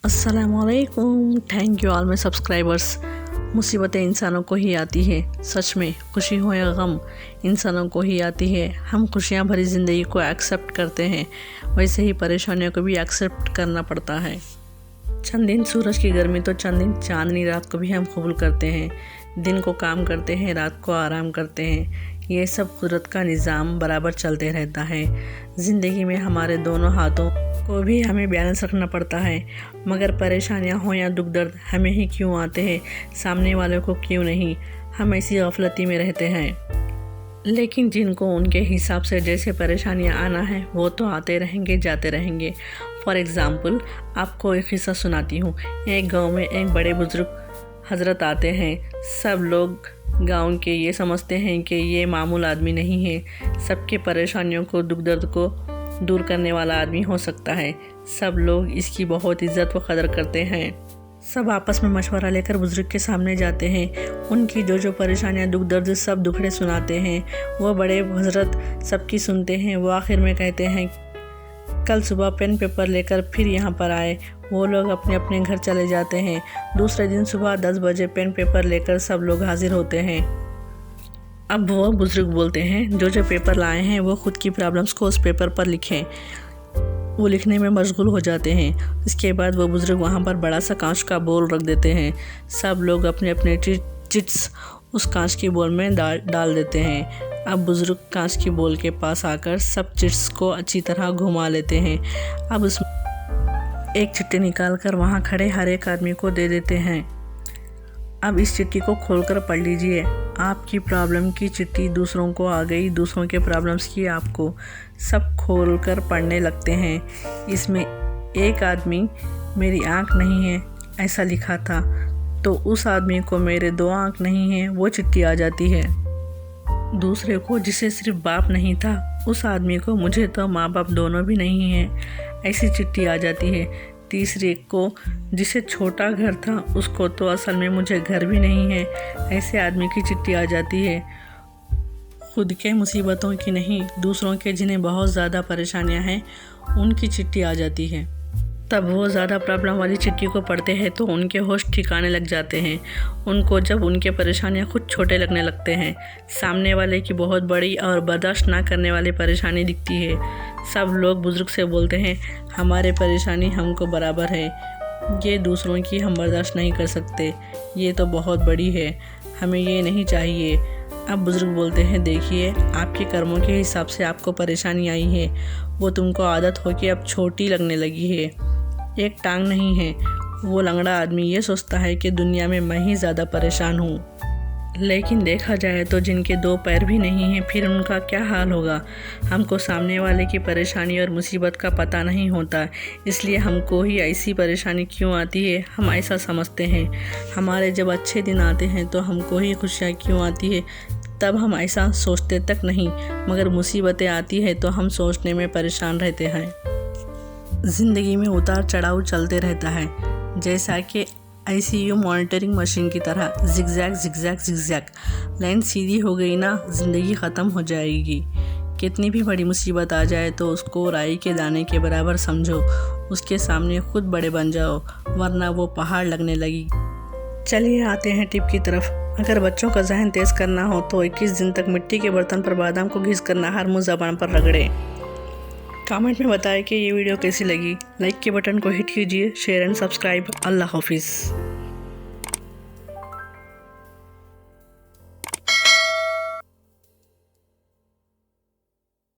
अस्सलामुअलैकुम। Thank you all my subscribers. मुसीबतें इंसानों को ही आती है, सच में खुशी हो या गम इंसानों को ही आती है। हम खुशियाँ भरी ज़िंदगी को एक्सेप्ट करते हैं, वैसे ही परेशानियों को भी एक्सेप्ट करना पड़ता है। चंद दिन सूरज की गर्मी तो चंद दिन चांदनी रात को भी हम कबूल करते हैं। दिन को काम करते हैं, रात को आराम करते हैं। ये सब कुदरत का निज़ाम बराबर चलते रहता है। ज़िंदगी में हमारे दोनों हाथों को भी हमें बैलेंस रखना पड़ता है। मगर परेशानियां हो या दुख दर्द हमें ही क्यों आते हैं, सामने वालों को क्यों नहीं। हम ऐसी गफलती में रहते हैं। लेकिन जिनको उनके हिसाब से जैसे परेशानियां आना है वो तो आते रहेंगे, जाते रहेंगे। फॉर एग्ज़ाम्पल आपको एक किस्सा सुनाती हूँ। एक गांव में एक बड़े बुजुर्ग हजरत आते हैं। सब लोग गांव के ये समझते हैं कि ये मामूल आदमी नहीं है, सबके परेशानियों को, दुख दर्द को दूर करने वाला आदमी हो सकता है। सब लोग इसकी बहुत इज्जत व कदर करते हैं। सब आपस में मशवरा लेकर बुजुर्ग के सामने जाते हैं। उनकी जो परेशानियां, दुख दर्द सब दुखड़े सुनाते हैं। वो बड़े हजरत सबकी सुनते हैं। वो आखिर में कहते हैं कल सुबह पेन पेपर लेकर फिर यहाँ पर आए। वो लोग अपने अपने घर चले जाते हैं। दूसरे दिन सुबह 10 बजे पेन पेपर लेकर सब लोग हाजिर होते हैं। अब वो बुजुर्ग बोलते हैं जो पेपर लाए हैं वो खुद की प्रॉब्लम्स को उस पेपर पर लिखें। वो लिखने में मशगूल हो जाते हैं। इसके बाद वो बुजुर्ग वहाँ पर बड़ा सा कांच का बोल रख देते हैं। सब लोग अपने अपने चिट्स उस कांच की बोल में डाल देते हैं। अब बुजुर्ग कांच की बोल के पास आकर सब चिट्स को अच्छी तरह घुमा लेते हैं। अब उसमें एक चिट्ठी निकाल कर वहाँ खड़े हर एक आदमी को दे देते हैं। अब इस चिट्ठी को खोलकर पढ़ लीजिए। आपकी प्रॉब्लम की चिट्ठी दूसरों को आ गई, दूसरों के प्रॉब्लम्स की आपको। सब खोलकर पढ़ने लगते हैं। इसमें एक आदमी मेरी आँख नहीं है ऐसा लिखा था, तो उस आदमी को मेरे 2 आँख नहीं हैं वो चिट्ठी आ जाती है। दूसरे को जिसे सिर्फ बाप नहीं था उस आदमी को मुझे तो माँ बाप दोनों भी नहीं हैं ऐसी चिट्ठी आ जाती है। तीसरे को जिसे छोटा घर था उसको तो असल में मुझे घर भी नहीं है ऐसे आदमी की चिट्ठी आ जाती है। खुद के मुसीबतों की नहीं, दूसरों के जिन्हें बहुत ज़्यादा परेशानियां हैं उनकी चिट्ठी आ जाती है। तब वो ज़्यादा प्रॉब्लम वाली चिट्ठी को पढ़ते हैं तो उनके होश ठिकाने लग जाते हैं। उनको जब उनके परेशानियां खुद छोटे लगने लगते हैं, सामने वाले की बहुत बड़ी और बर्दाश्त ना करने वाली परेशानी दिखती है। सब लोग बुजुर्ग से बोलते हैं हमारे परेशानी हमको बराबर है, ये दूसरों की हम बर्दाश्त नहीं कर सकते, ये तो बहुत बड़ी है, हमें ये नहीं चाहिए। अब बुजुर्ग बोलते हैं देखिए आपके कर्मों के हिसाब से आपको परेशानी आई है, वो तुमको आदत हो कि अब छोटी लगने लगी है। एक टांग नहीं है। वो लंगड़ा आदमी ये सोचता है कि दुनिया में मैं ही ज़्यादा परेशान हूँ। लेकिन देखा जाए तो जिनके 2 पैर भी नहीं हैं फिर उनका क्या हाल होगा। हमको सामने वाले की परेशानी और मुसीबत का पता नहीं होता, इसलिए हमको ही ऐसी परेशानी क्यों आती है हम ऐसा समझते हैं। हमारे जब अच्छे दिन आते हैं तो हमको ही खुशियाँ क्यों आती है तब हम ऐसा सोचते तक नहीं, मगर मुसीबतें आती है तो हम सोचने में परेशान रहते हैं। ज़िंदगी में उतार चढ़ाव चलते रहता है, जैसा कि ICU मॉनिटरिंग मशीन की तरह जिगजैग जिगजैग जिगजैग। लाइन सीधी हो गई ना ज़िंदगी ख़त्म हो जाएगी। कितनी भी बड़ी मुसीबत आ जाए तो उसको राई के दाने के बराबर समझो, उसके सामने खुद बड़े बन जाओ, वरना वो पहाड़ लगने लगी। चलिए आते हैं टिप की तरफ। अगर बच्चों का जहन तेज़ करना हो तो 21 दिन तक मिट्टी के बर्तन पर बादाम को घिस कर नहर मुँह ज़बान पर रगड़ें। कमेंट में बताएं कि ये वीडियो कैसी लगी। लाइक के बटन को हिट कीजिए, शेयर एंड सब्सक्राइब। अल्लाह हाफिज़।